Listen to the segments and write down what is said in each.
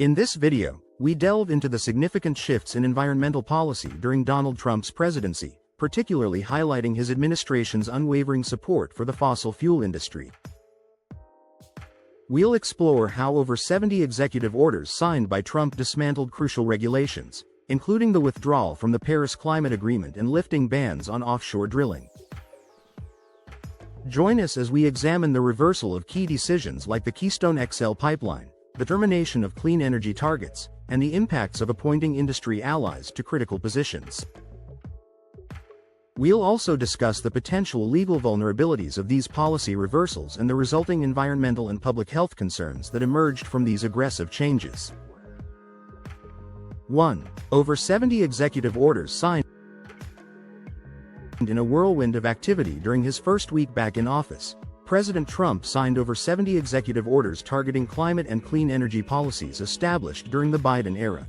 In this video, we delve into the significant shifts in environmental policy during Donald Trump's presidency, particularly highlighting his administration's unwavering support for the fossil fuel industry. We'll explore how over 70 executive orders signed by Trump dismantled crucial regulations, including the withdrawal from the Paris Climate Agreement and lifting bans on offshore drilling. Join us as we examine the reversal of key decisions like the Keystone XL pipeline, the termination of clean energy targets, and the impacts of appointing industry allies to critical positions. We'll also discuss the potential legal vulnerabilities of these policy reversals and the resulting environmental and public health concerns that emerged from these aggressive changes. 1. Over 70 executive orders signed in a whirlwind of activity during his first week back in office. President Trump signed over 70 executive orders targeting climate and clean energy policies established during the Biden era.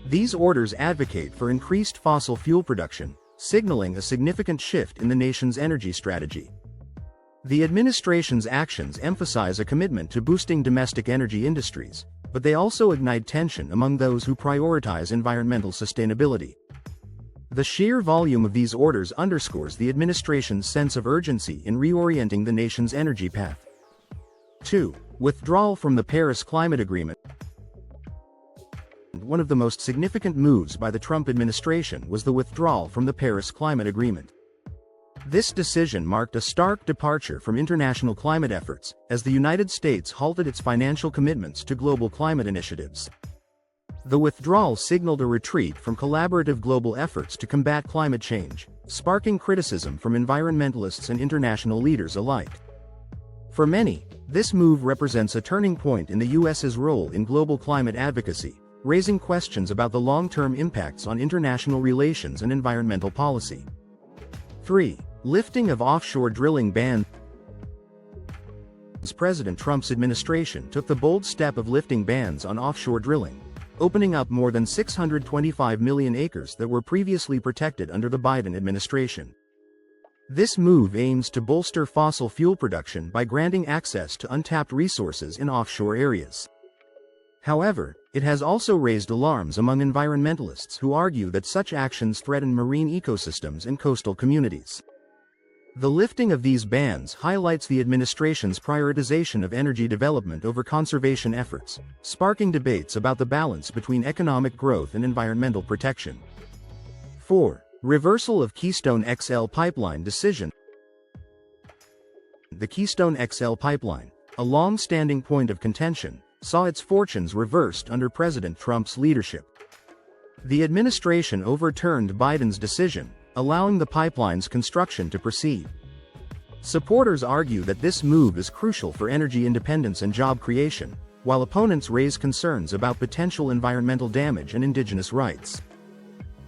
These orders advocate for increased fossil fuel production, signaling a significant shift in the nation's energy strategy. The administration's actions emphasize a commitment to boosting domestic energy industries, but they also ignite tension among those who prioritize environmental sustainability. The sheer volume of these orders underscores the administration's sense of urgency in reorienting the nation's energy path. 2. Withdrawal from the Paris Climate Agreement. One of the most significant moves by the Trump administration was the withdrawal from the Paris Climate Agreement. This decision marked a stark departure from international climate efforts, as the United States halted its financial commitments to global climate initiatives. The withdrawal signaled a retreat from collaborative global efforts to combat climate change, sparking criticism from environmentalists and international leaders alike. For many, this move represents a turning point in the U.S.'s role in global climate advocacy, raising questions about the long-term impacts on international relations and environmental policy. 3. Lifting of offshore drilling ban. President Trump's administration took the bold step of lifting bans on offshore drilling, opening up more than 625 million acres that were previously protected under the Biden administration. This move aims to bolster fossil fuel production by granting access to untapped resources in offshore areas. However, it has also raised alarms among environmentalists who argue that such actions threaten marine ecosystems and coastal communities. The lifting of these bans highlights the administration's prioritization of energy development over conservation efforts, sparking debates about the balance between economic growth and environmental protection. 4. Reversal of Keystone XL pipeline decision. The Keystone XL pipeline, a long-standing point of contention, saw its fortunes reversed under President Trump's leadership. The administration overturned Biden's decision, allowing the pipeline's construction to proceed. Supporters argue that this move is crucial for energy independence and job creation, while opponents raise concerns about potential environmental damage and indigenous rights.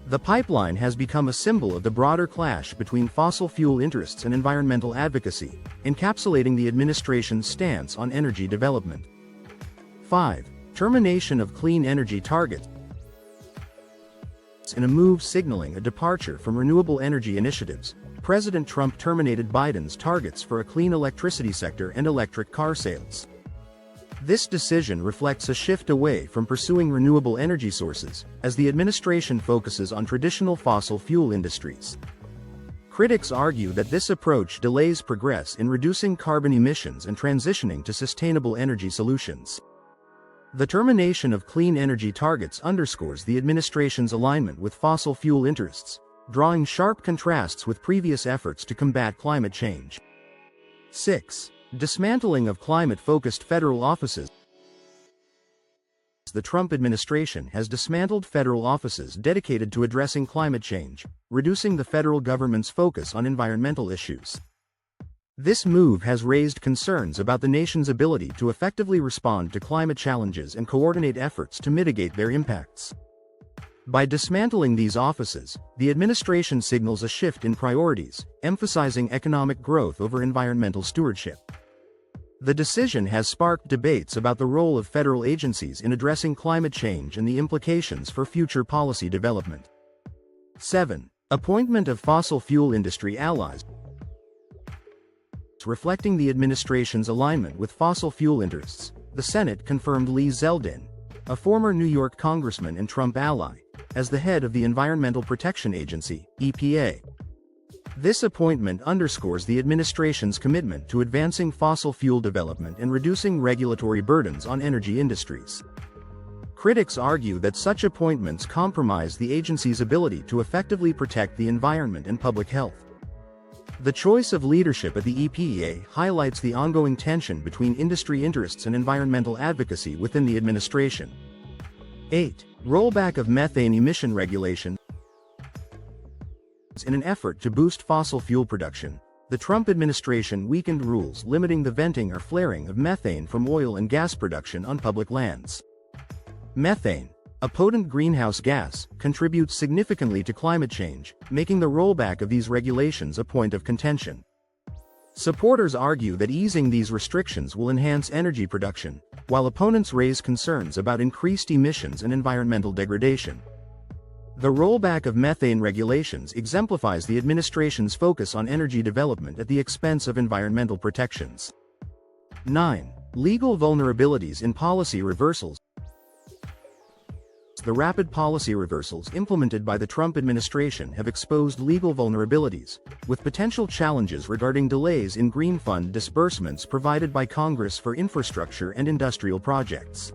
The pipeline has become a symbol of the broader clash between fossil fuel interests and environmental advocacy, encapsulating the administration's stance on energy development. 5. Termination of clean energy targets. In a move signaling a departure from renewable energy initiatives, President Trump terminated Biden's targets for a clean electricity sector and electric car sales. This decision reflects a shift away from pursuing renewable energy sources, as the administration focuses on traditional fossil fuel industries. Critics argue that this approach delays progress in reducing carbon emissions and transitioning to sustainable energy solutions. The termination of clean energy targets underscores the administration's alignment with fossil fuel interests, drawing sharp contrasts with previous efforts to combat climate change. 6. Dismantling of climate-focused federal offices. The Trump administration has dismantled federal offices dedicated to addressing climate change, reducing the federal government's focus on environmental issues. This move has raised concerns about the nation's ability to effectively respond to climate challenges and coordinate efforts to mitigate their impacts. By dismantling these offices, the administration signals a shift in priorities, emphasizing economic growth over environmental stewardship. The decision has sparked debates about the role of federal agencies in addressing climate change and the implications for future policy development. 7. Appointment of fossil fuel industry allies. Reflecting the administration's alignment with fossil fuel interests, the Senate confirmed Lee Zeldin, a former New York congressman and Trump ally, as the head of the Environmental Protection Agency, EPA. This appointment underscores the administration's commitment to advancing fossil fuel development and reducing regulatory burdens on energy industries. Critics argue that such appointments compromise the agency's ability to effectively protect the environment and public health. The choice of leadership at the EPA highlights the ongoing tension between industry interests and environmental advocacy within the administration. 8. Rollback of methane emission regulations. In an effort to boost fossil fuel production, the Trump administration weakened rules limiting the venting or flaring of methane from oil and gas production on public lands. Methane, a potent greenhouse gas, contributes significantly to climate change, making the rollback of these regulations a point of contention. Supporters argue that easing these restrictions will enhance energy production, while opponents raise concerns about increased emissions and environmental degradation. The rollback of methane regulations exemplifies the administration's focus on energy development at the expense of environmental protections. 9. Legal vulnerabilities in policy reversals. The rapid policy reversals implemented by the Trump administration have exposed legal vulnerabilities, with potential challenges regarding delays in green fund disbursements provided by Congress for infrastructure and industrial projects.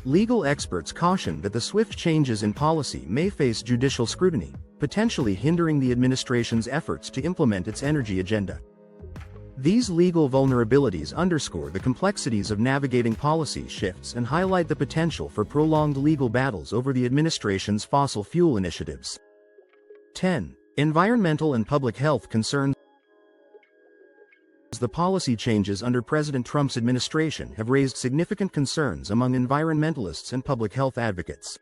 Legal experts caution that the swift changes in policy may face judicial scrutiny, potentially hindering the administration's efforts to implement its energy agenda. These legal vulnerabilities underscore the complexities of navigating policy shifts and highlight the potential for prolonged legal battles over the administration's fossil fuel initiatives. 10. Environmental and public health concerns. The policy changes under President Trump's administration have raised significant concerns among environmentalists and public health advocates.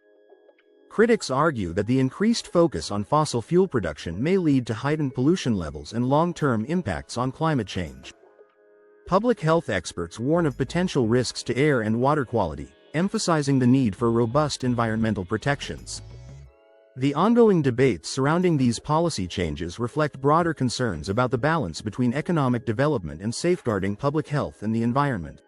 Critics argue that the increased focus on fossil fuel production may lead to heightened pollution levels and long-term impacts on climate change. Public health experts warn of potential risks to air and water quality, emphasizing the need for robust environmental protections. The ongoing debates surrounding these policy changes reflect broader concerns about the balance between economic development and safeguarding public health and the environment.